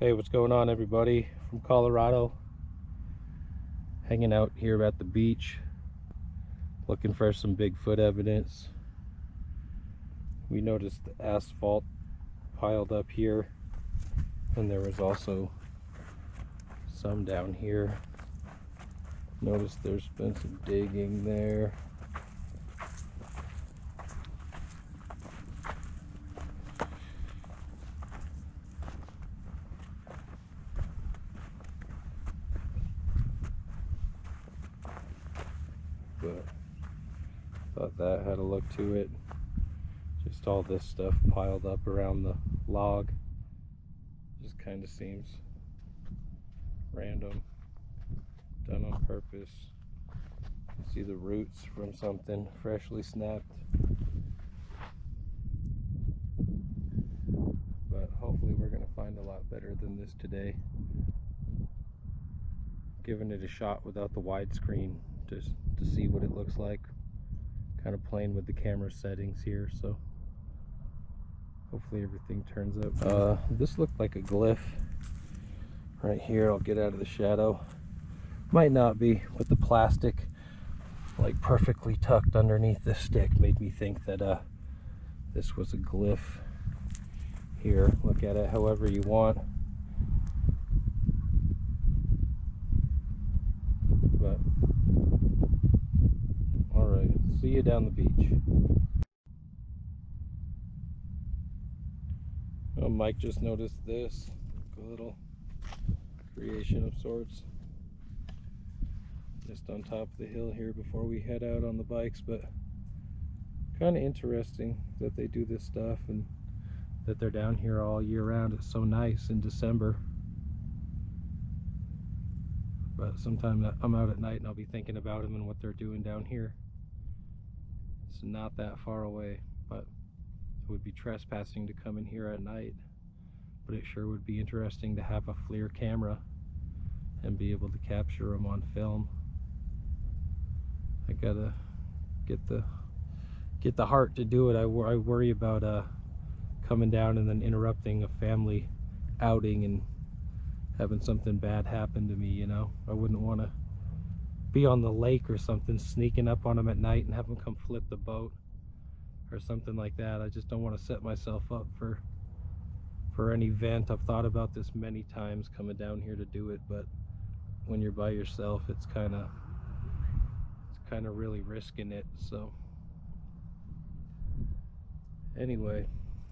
Hey, what's going on, everybody? From Colorado, hanging out here at the beach, looking for some Bigfoot evidence. We noticed the asphalt piled up here, and there was also some down here. Notice there's been some digging there. But thought that had a look to it. Just all this stuff piled up around the log. Just kind of seems random, done on purpose. You see the roots from something freshly snapped. But hopefully we're gonna find a lot better than this today. Giving it a shot without the widescreen just to see what it looks like. Kind of playing with the camera settings here, so hopefully everything turns out. This looked like a glyph right here. I'll get out of the shadow. Might not be, but the plastic like perfectly tucked underneath the stick made me think that this was a glyph. Here, look at it however you want. But alright, see you down the beach. Oh, Mike just noticed this, a little creation of sorts just on top of the hill here before we head out on the bikes. But kind of interesting that they do this stuff and that they're down here all year round. It's so nice in December. But sometimes I'm out at night and I'll be thinking about them and what they're doing down here. It's not that far away, but it would be trespassing to come in here at night. But it sure would be interesting to have a FLIR camera and be able to capture them on film. I gotta get the heart to do it. I worry about coming down and then interrupting a family outing and having something bad happen to me, you know. I wouldn't want to be on the lake or something, sneaking up on them at night and have them come flip the boat. or something like that. I just don't want to set myself up for an event. I've thought about this many times coming down here to do it, but when you're by yourself, it's kind of really risking it. So anyway,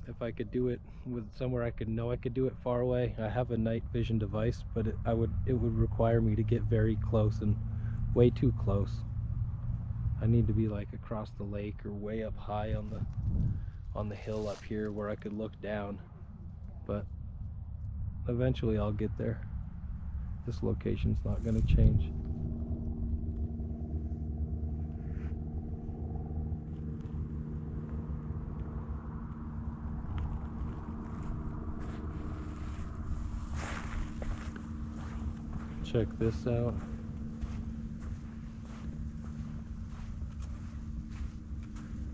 if I could do it with somewhere I could know I could do it far away. I have a night vision device, but it would require me to get very close, and way too close. I need to be like across the lake or way up high on the hill up here where I could look down. But eventually I'll get there. This location's not going to change. Check this out.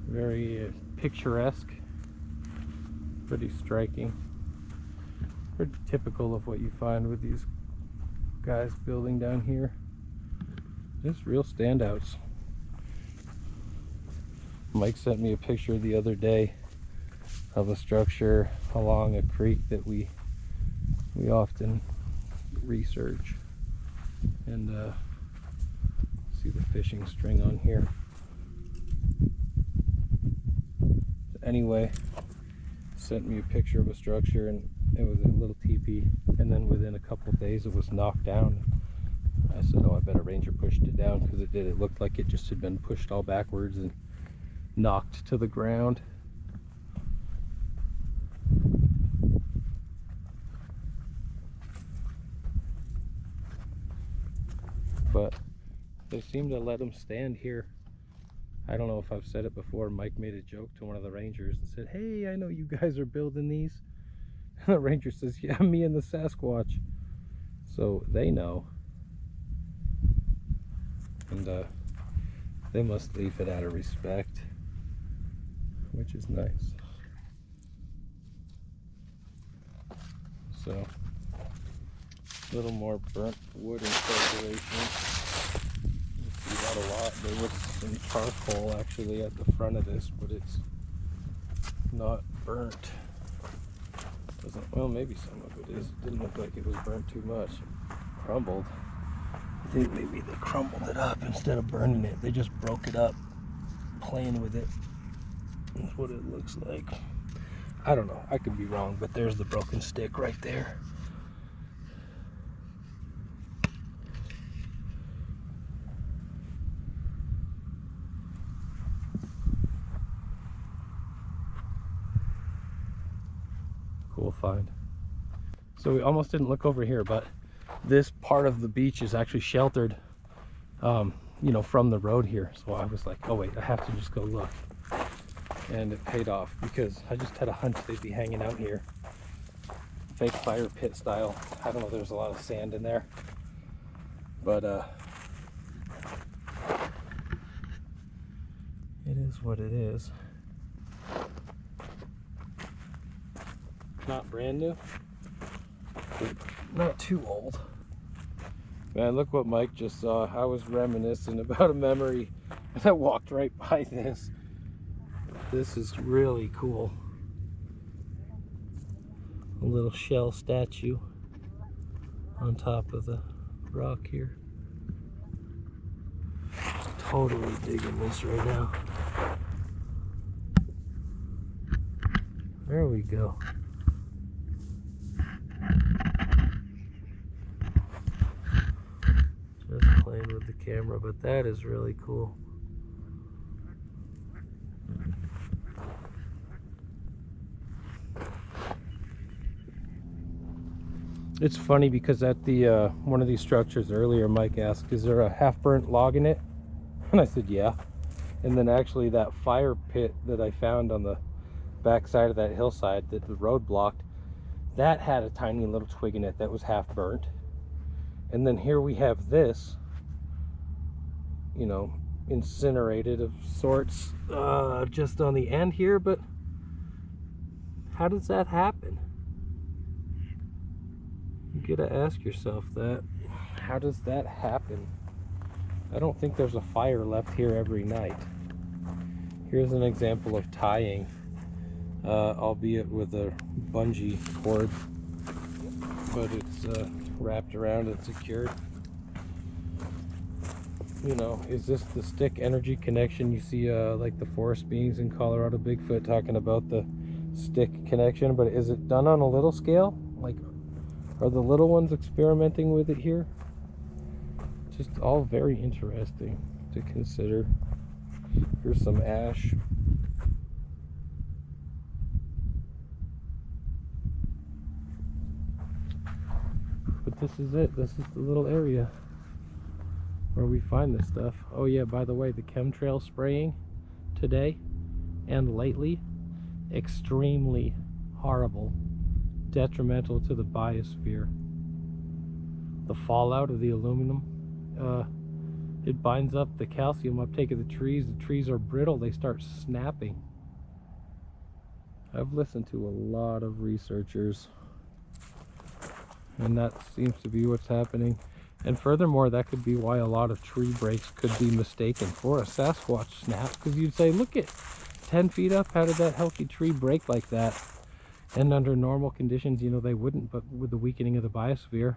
Very picturesque, pretty striking, pretty typical of what you find with these guys building down here. Just real standouts. Mike sent me a picture the other day of a structure along a creek that we often research, and see the fishing string on here. Anyway, sent me a picture of a structure, and it was a little teepee, and then within a couple of days it was knocked down. I said, oh, I bet a ranger pushed it down, because it did. It looked like it just had been pushed all backwards and knocked to the ground. But they seem to let them stand here. I don't know if I've said it before. Mike made a joke to one of the rangers and said, hey, I know you guys are building these. And the ranger says, yeah, me and the Sasquatch. So they know. And they must leave it out of respect, which is nice. So, a little more burnt wood in circulation. You see that a lot. There was some charcoal actually at the front of this, but it's not burnt. Well, maybe some of it is. It didn't look like it was burnt too much. Crumbled. I think maybe they crumbled it up instead of burning it. They just broke it up, playing with it. That's what it looks like. I don't know. I could be wrong, but there's the broken stick right there. Cool find. So we almost didn't look over here, but this part of the beach is actually sheltered, you know, from the road here. So I was like, oh wait, I have to just go look. And it paid off, because I just had a hunch they'd be hanging out here. Fake fire pit style. I don't know, there's a lot of sand in there. But it is what it is. Not brand new, not too old. Man, look what Mike just saw. I was reminiscing about a memory, and I walked right by this. This is really cool. A little shell statue on top of the rock here. Totally digging this right now. There we go. Just playing with the camera, but that is really cool. It's funny because at the one of these structures earlier, Mike asked, is there a half-burnt log in it? And I said, yeah. And then actually that fire pit that I found on the back side of that hillside that the road blocked, that had a tiny little twig in it that was half burnt. And then here we have this, you know, incinerated of sorts, just on the end here. But how does that happen? You gotta ask yourself that. How does that happen? I don't think there's a fire left here every night. Here's an example of tying, albeit with a bungee cord, but it's wrapped around and secured. You know, is this the stick energy connection? You see like the forest beings in Colorado, Bigfoot talking about the stick connection, but is it done on a little scale? Like, are the little ones experimenting with it here? Just all very interesting to consider. Here's some ash. But this is it. This is the little area where we find this stuff. Oh yeah, by the way, the chemtrail spraying today and lately, extremely horrible, detrimental to the biosphere. The fallout of the aluminum, it binds up the calcium uptake of the trees. The trees are brittle, they start snapping. I've listened to a lot of researchers, and that seems to be what's happening. And furthermore, that could be why a lot of tree breaks could be mistaken for a Sasquatch snap, because you'd say, look at 10 feet up, how did that healthy tree break like that? And under normal conditions, you know, they wouldn't, but with the weakening of the biosphere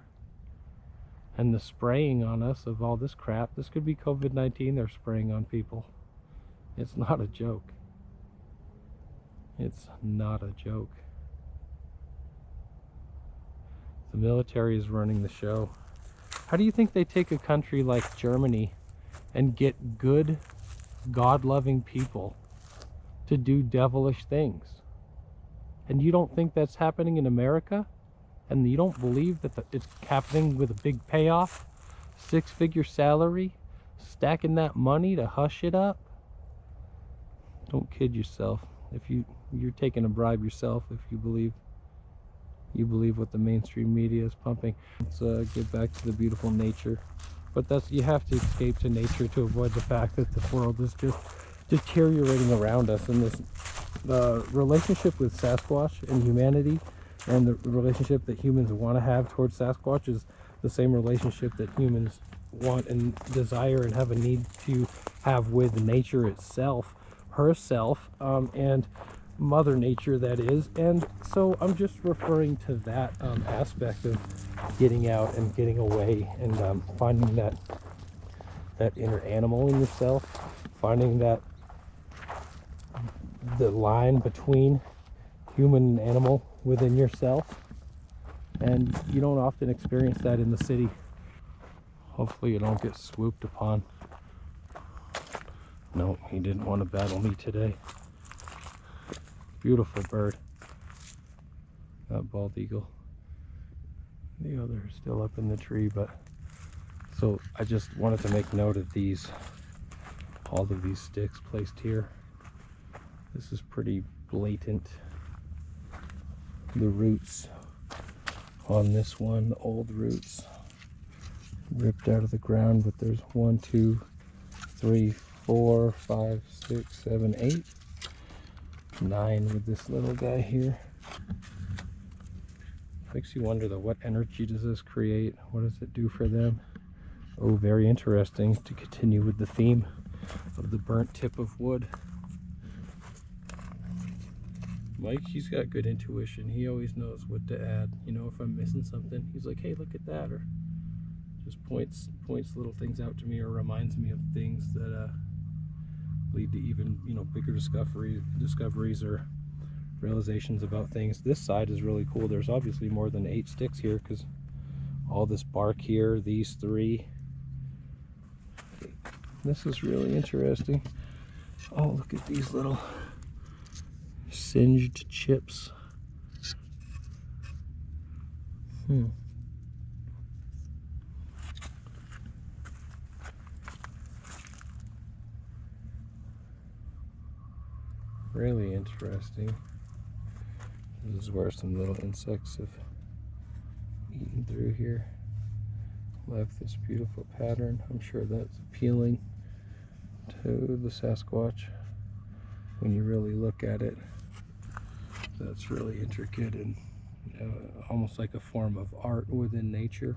and the spraying on us of all this crap, this could be COVID-19 they're spraying on people. It's not a joke. It's not a joke. The military is running the show. How do you think they take a country like Germany and get good, God-loving people to do devilish things? And you don't think that's happening in America? And you don't believe that it's happening with a big payoff? Six-figure salary? Stacking that money to hush it up? Don't kid yourself. If you're taking a bribe yourself if you believe what the mainstream media is pumping. Let's get back to the beautiful nature. But you have to escape to nature to avoid the fact that the world is just deteriorating around us. And the relationship with Sasquatch and humanity, and the relationship that humans want to have towards Sasquatch, is the same relationship that humans want and desire and have a need to have with nature itself, herself, and Mother Nature, that is. And so I'm just referring to that aspect of getting out and getting away and finding that inner animal in yourself, finding that the line between human and animal within yourself. And you don't often experience that in the city. Hopefully you don't get swooped upon. No, he didn't want to battle me today. Beautiful bird. That bald eagle. The other is still up in the tree, but so I just wanted to make note of these, all of these sticks placed here. This is pretty blatant. The roots on this one, the old roots, ripped out of the ground, but there's 1, 2, 3, 4, 5, 6, 7, 8, 9 with this little guy here. Makes you wonder though, what energy does this create? What does it do for them? Oh, very interesting, to continue with the theme of the burnt tip of wood. Mike, he's got good intuition. He always knows what to add. You know, if I'm missing something, he's like, hey, look at that, or just points little things out to me, or reminds me of things that lead to even, you know, bigger discoveries or realizations about things. This side is really cool. There's obviously more than 8 sticks here, because all this bark here, these 3. This is really interesting. Oh, look at these little singed chips. Really interesting. This is where some little insects have eaten through here, left this beautiful pattern. I'm sure that's appealing to the Sasquatch when you really look at it. That's really intricate and almost like a form of art within nature.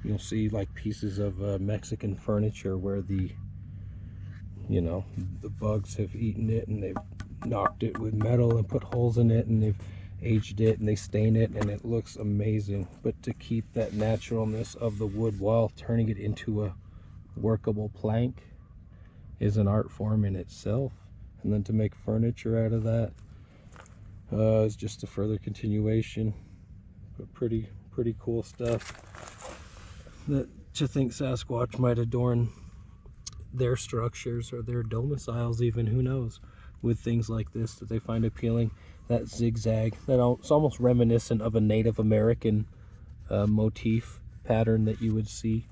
You'll see like pieces of Mexican furniture where the you know, the bugs have eaten it and they've knocked it with metal and put holes in it, and they've aged it and they stain it, and it looks amazing. But to keep that naturalness of the wood while turning it into a workable plank is an art form in itself. And then to make furniture out of that is just a further continuation. But pretty cool stuff that to think Sasquatch might adorn their structures or their domiciles even, who knows, with things like this that they find appealing. That zigzag, it's almost reminiscent of a Native American motif pattern that you would see.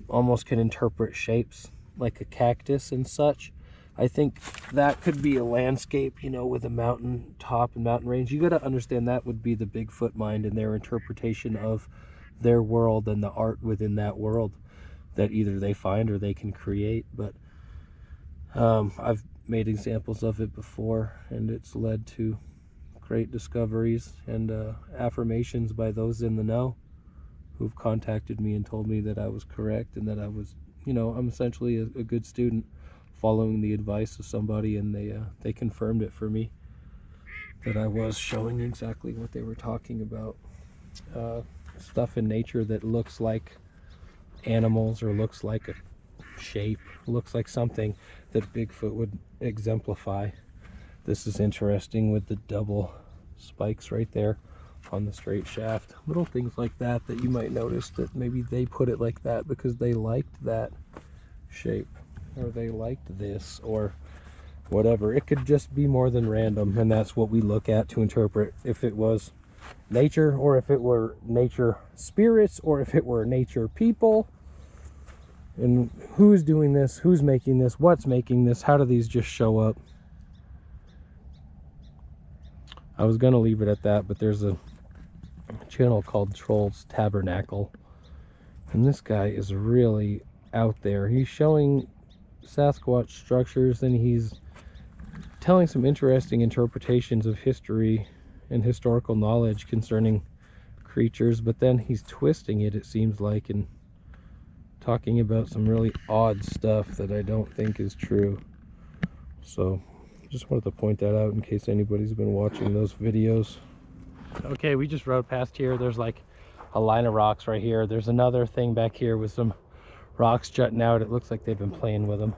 Almost can interpret shapes like a cactus and such. I think that could be a landscape, you know, with a mountain top and mountain range. You got to understand that would be the Bigfoot mind and their interpretation of their world and the art within that world that either they find or they can create. But I've made examples of it before, and it's led to great discoveries and affirmations by those in the know who've contacted me and told me that I was correct and that I was, you know, I'm essentially a good student following the advice of somebody, and they confirmed it for me that I was showing exactly what they were talking about. Stuff in nature that looks like animals or looks like a shape, looks like something that Bigfoot would exemplify. This is interesting with the double spikes right there on the straight shaft. Little things like that that you might notice that maybe they put it like that because they liked that shape, or they liked this, or whatever. It could just be more than random, and that's what we look at to interpret if it was nature, or if it were nature spirits, or if it were nature people. And who's doing this, who's making this, what's making this, how do these just show up? I was gonna leave it at that, but there's a channel called Troll's Tabernacle, and this guy is really out there. He's showing Sasquatch structures, and he's telling some interesting interpretations of history and historical knowledge concerning creatures, but then he's twisting it, it seems like, and talking about some really odd stuff that I don't think is true. So just wanted to point that out in case anybody's been watching those videos. Okay, we just rode past here. There's like a line of rocks right here. There's another thing back here with some rocks jutting out. It looks like they've been playing with them.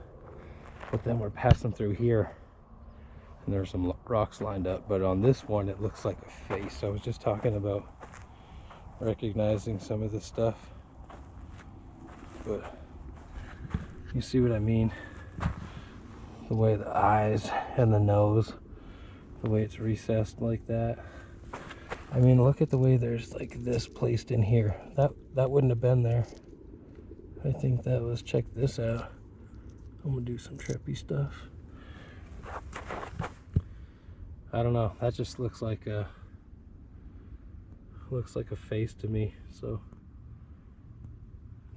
But then we're passing through here, and there's some rocks lined up. But on this one, it looks like a face. I was just talking about recognizing some of this stuff. But you see what I mean? The way the eyes and the nose, the way it's recessed like that. I mean, look at the way there's like this placed in here. That wouldn't have been there. I think that was, check this out. I'm gonna do some trippy stuff. I don't know, that just looks like a face to me. So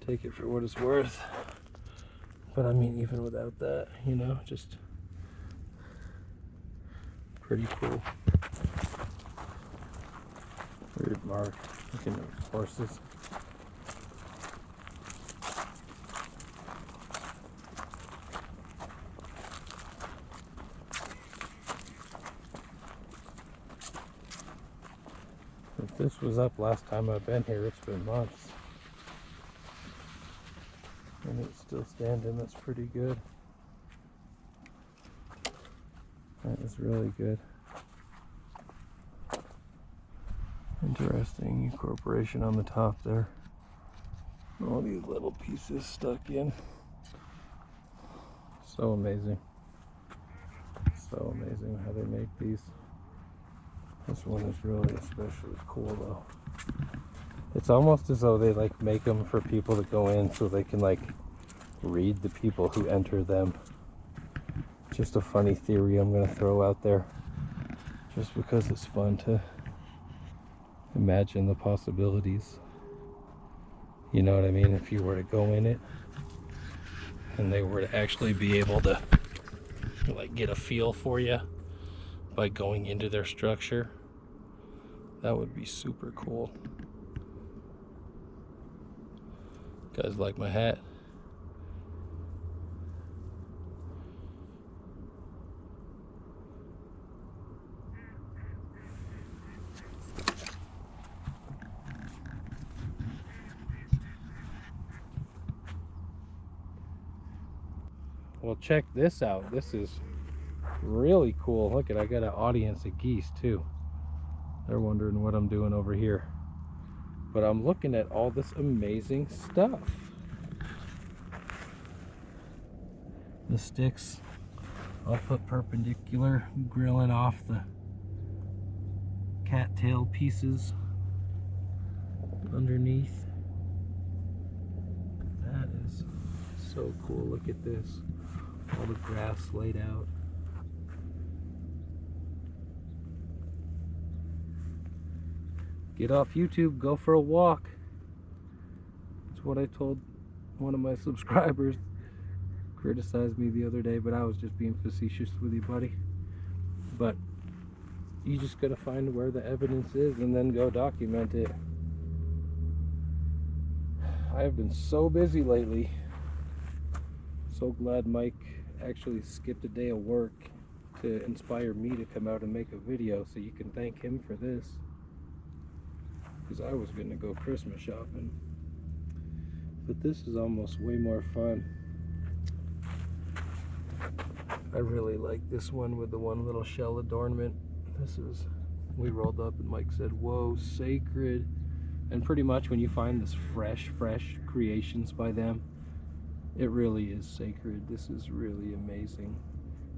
take it for what it's worth. But I mean, even without that, you know, just pretty cool. Weird mark, looking at horses. If this was up last time I've been here, it's been months. And it's still standing. That's pretty good. That is really good. Interesting incorporation on the top there. All these little pieces stuck in. So amazing. So amazing how they make these. This one is really especially cool though. It's almost as though they like make them for people to go in so they can like read the people who enter them. Just a funny theory I'm gonna throw out there, just because it's fun to imagine the possibilities. You know what I mean? If you were to go in it and they were to actually be able to like get a feel for you by going into their structure, that would be super cool. Guys like my hat? Well, check this out. This is really cool. Look at, I got an audience of geese too. They're wondering what I'm doing over here. But I'm looking at all this amazing stuff. The sticks I'll put perpendicular, grilling off the cattail pieces underneath. That is so cool. Look at this. All the grass laid out. Get off YouTube, go for a walk. That's what I told one of my subscribers. Criticized me the other day, but I was just being facetious with you, buddy. But you just gotta find where the evidence is and then go document it. I have been so busy lately. So glad Mike actually skipped a day of work to inspire me to come out and make a video, so you can thank him for this. Because I was gonna go Christmas shopping. But this is almost way more fun. I really like this one with the one little shell adornment. This is, we rolled up and Mike said, whoa, sacred. And pretty much when you find this fresh creations by them, it really is sacred. This is really amazing.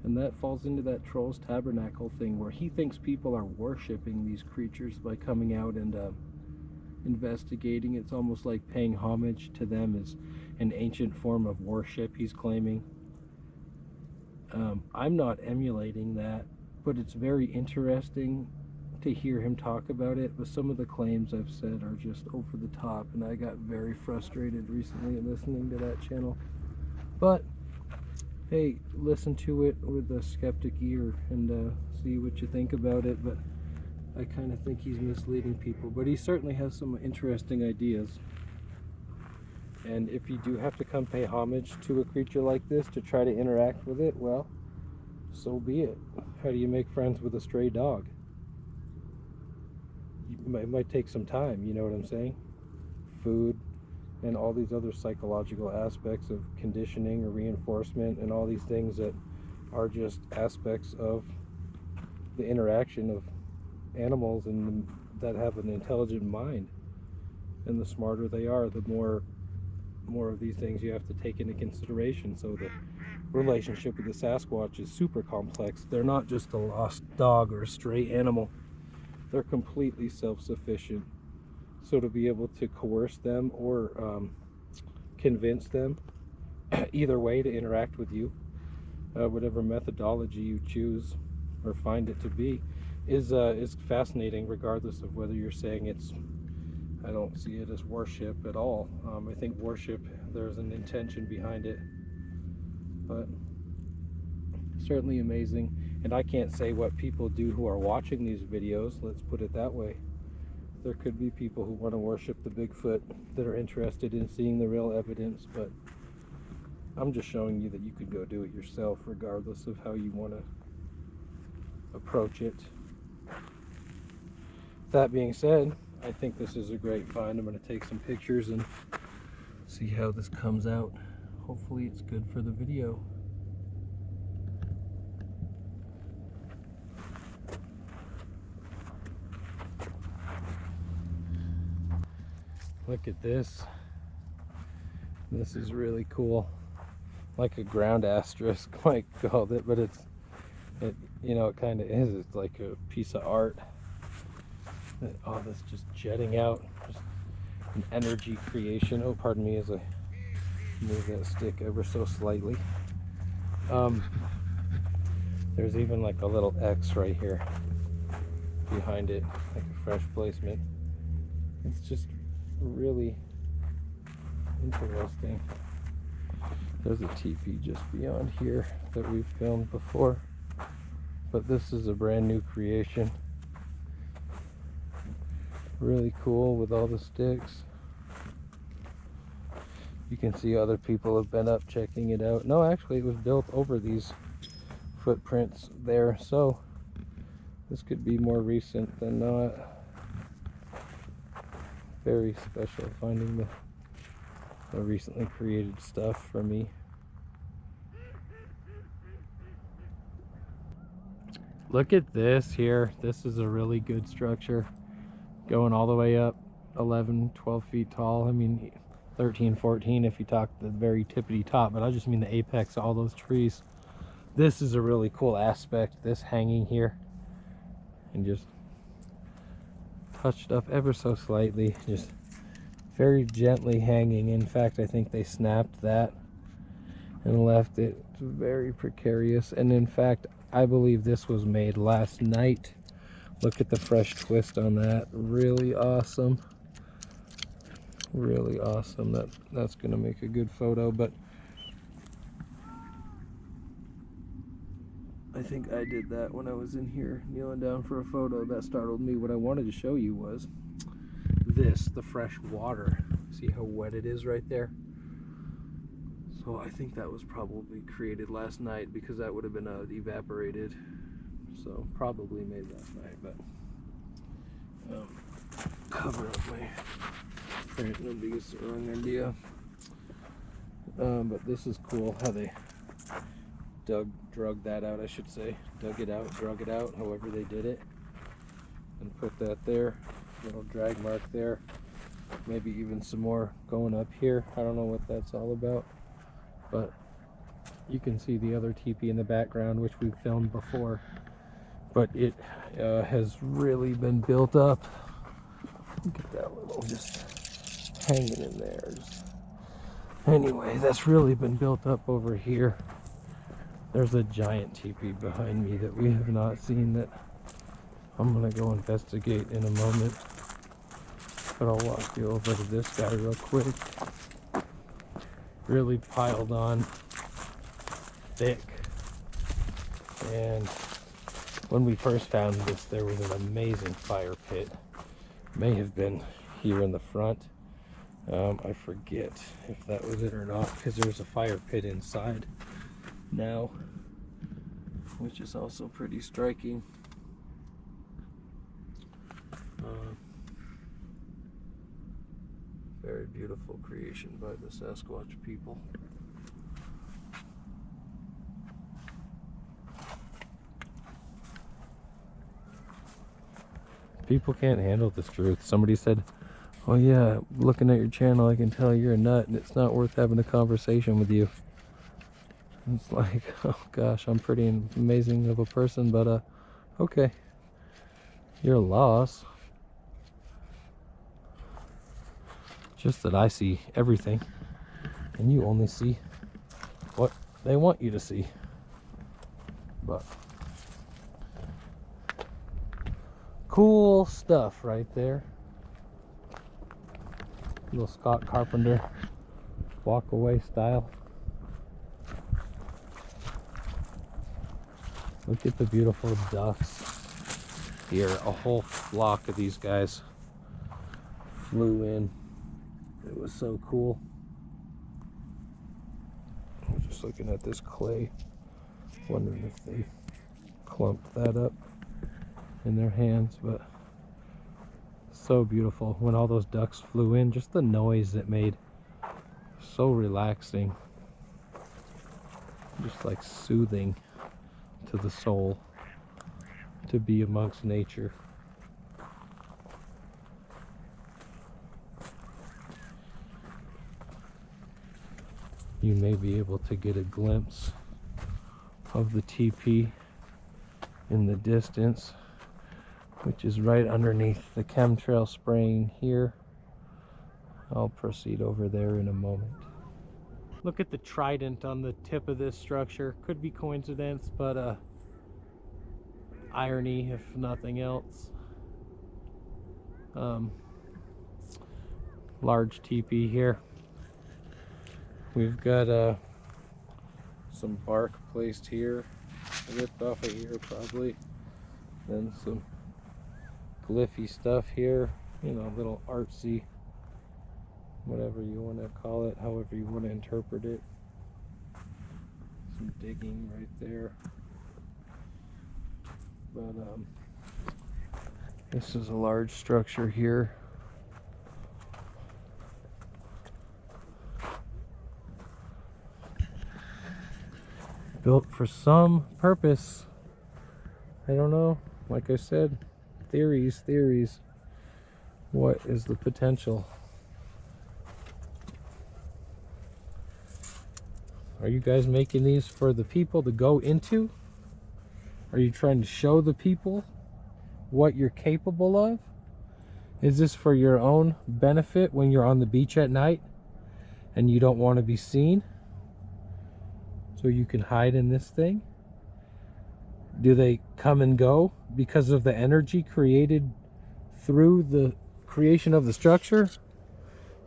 And that falls into that Trolls Tabernacle thing where he thinks people are worshiping these creatures by coming out and investigating. It's almost like paying homage to them as an ancient form of worship, he's claiming. I'm not emulating that, but it's very interesting to hear him talk about it. But some of the claims I've said are just over the top, and I got very frustrated recently listening to that channel. But hey, listen to it with a skeptic ear and see what you think about it. But I kind of think he's misleading people, but he certainly has some interesting ideas. And if you do have to come pay homage to a creature like this to try to interact with it, well, so be it. How do you make friends with a stray dog? It might take some time, you know what I'm saying? Food and all these other psychological aspects of conditioning or reinforcement and all these things that are just aspects of the interaction of animals and that have an intelligent mind. And the smarter they are, the more of these things you have to take into consideration. So the relationship with the Sasquatch is super complex. They're not just a lost dog or a stray animal. They're completely self-sufficient. So to be able to coerce them or convince them, either way, to interact with you, whatever methodology you choose or find it to be, is fascinating, regardless of whether you're saying it's, I don't see it as worship at all. I think worship, there's an intention behind it, but certainly amazing. And I can't say what people do who are watching these videos, let's put it that way. There could be people who want to worship the Bigfoot that are interested in seeing the real evidence, but I'm just showing you that you could go do it yourself, regardless of how you want to approach it. That being said, I think this is a great find. I'm going to take some pictures and see how this comes out. Hopefully it's good for the video. Look at this. This is really cool. Like a ground asterisk, Mike called it, but it you know, it kind of is. It's like a piece of art. All this just jetting out, just an energy creation. Oh, pardon me as I move that stick ever so slightly. There's even like a little X right here behind it, like a fresh placement. It's just really interesting. There's a teepee just beyond here that we've filmed before, but this is a brand new creation. Really cool with all the sticks. You can see other people have been up checking it out. No, actually it was built over these footprints there, so this could be more recent than not. Very special finding the recently created stuff for me. Look at this here. This is a really good structure. Going all the way up 11, 12 feet tall. I mean, 13, 14 if you talk the very tippity top, but I just mean the apex of all those trees. This is a really cool aspect, this hanging here. And just touched up ever so slightly. Just very gently hanging. In fact, I think they snapped that and left it very precarious. And in fact, I believe this was made last night. Look at the fresh twist on that. Really awesome. Really awesome. That's gonna make a good photo, but I think I did that when I was in here kneeling down for a photo. That startled me. What I wanted to show you was this, the fresh water. See how wet it is right there? So I think that was probably created last night, because that would have been evaporated. So probably made last night, but cover up my print, nobody gets the wrong idea. But this is cool how they drug that out, I should say. Dug it out, drug it out, however they did it. And put that there. Little drag mark there. Maybe even some more going up here. I don't know what that's all about. But you can see the other teepee in the background, which we've filmed before. But it has really been built up. Look at that little just hanging in there. Anyway, that's really been built up over here. There's a giant teepee behind me that we have not seen that I'm gonna go investigate in a moment. But I'll walk you over to this guy real quick. Really piled on thick. And when we first found this, there was an amazing fire pit. May have been here in the front. I forget if that was it or not, because there's a fire pit inside now, which is also pretty striking. Very beautiful creation by the Sasquatch people. People can't handle this truth. Somebody said, oh yeah, looking at your channel I can tell you're a nut and it's not worth having a conversation with you. It's like, oh gosh, I'm pretty amazing of a person, but okay, you're a loss. Just that I see everything and you only see what they want you to see. But cool stuff right there. Little Scott Carpenter walk away style. Look at the beautiful ducks here. A whole flock of these guys flew in. It was so cool. I'm just looking at this clay, wondering if they clumped that up in their hands, but so beautiful. When all those ducks flew in, just the noise it made, so relaxing, just like soothing to the soul to be amongst nature. You may be able to get a glimpse of the teepee in the distance, which is right underneath the chemtrail spraying here. I'll proceed over there in a moment. Look at the trident on the tip of this structure. Could be coincidence, but irony if nothing else. Large teepee here. We've got some bark placed here, ripped off of here probably. Then some glyphy stuff here, you know, little artsy, whatever you want to call it, however you want to interpret it. Some digging right there. But this is a large structure here. Built for some purpose, I don't know. Like I said, theories. What is the potential? Are you guys making these for the people to go into? Are you trying to show the people what you're capable of? Is this for your own benefit when you're on the beach at night and you don't want to be seen? So you can hide in this thing? Do they come and go because of the energy created through the creation of the structure?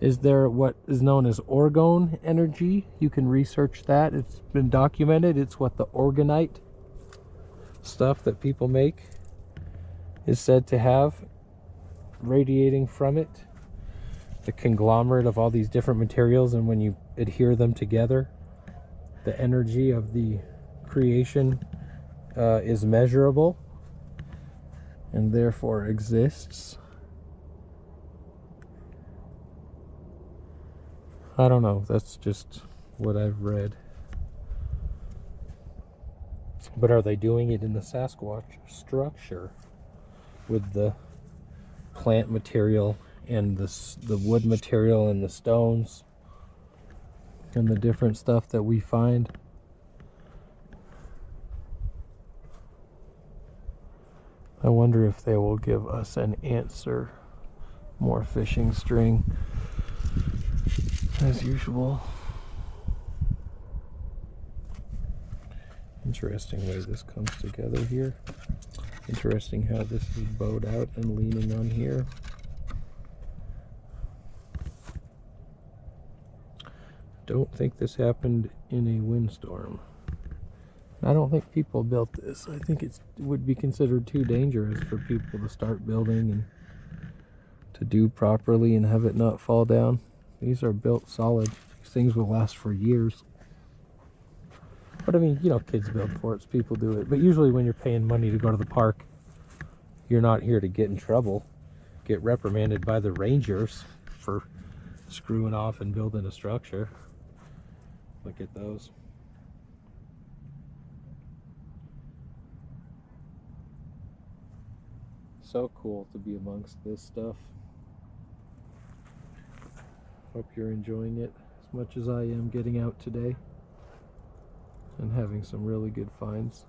Is there what is known as orgone energy? You can research that. It's been documented. It's what the organite stuff that people make is said to have radiating from it. The conglomerate of all these different materials, and when you adhere them together, the energy of the creation is measurable and therefore exists. I don't know, that's just what I've read. But are they doing it in the Sasquatch structure with the plant material and the wood material and the stones and the different stuff that we find? I wonder if they will give us an answer. More fishing string as usual. Interesting way this comes together here. Interesting how this is bowed out and leaning on here. Don't think this happened in a windstorm. I don't think people built this. I think it would be considered too dangerous for people to start building and to do properly and have it not fall down. These are built solid. These things will last for years. But I mean, you know, kids build forts, people do it. But usually when you're paying money to go to the park, you're not here to get in trouble, get reprimanded by the rangers for screwing off and building a structure. Look at those. So cool to be amongst this stuff. Hope you're enjoying it as much as I am getting out today and having some really good finds.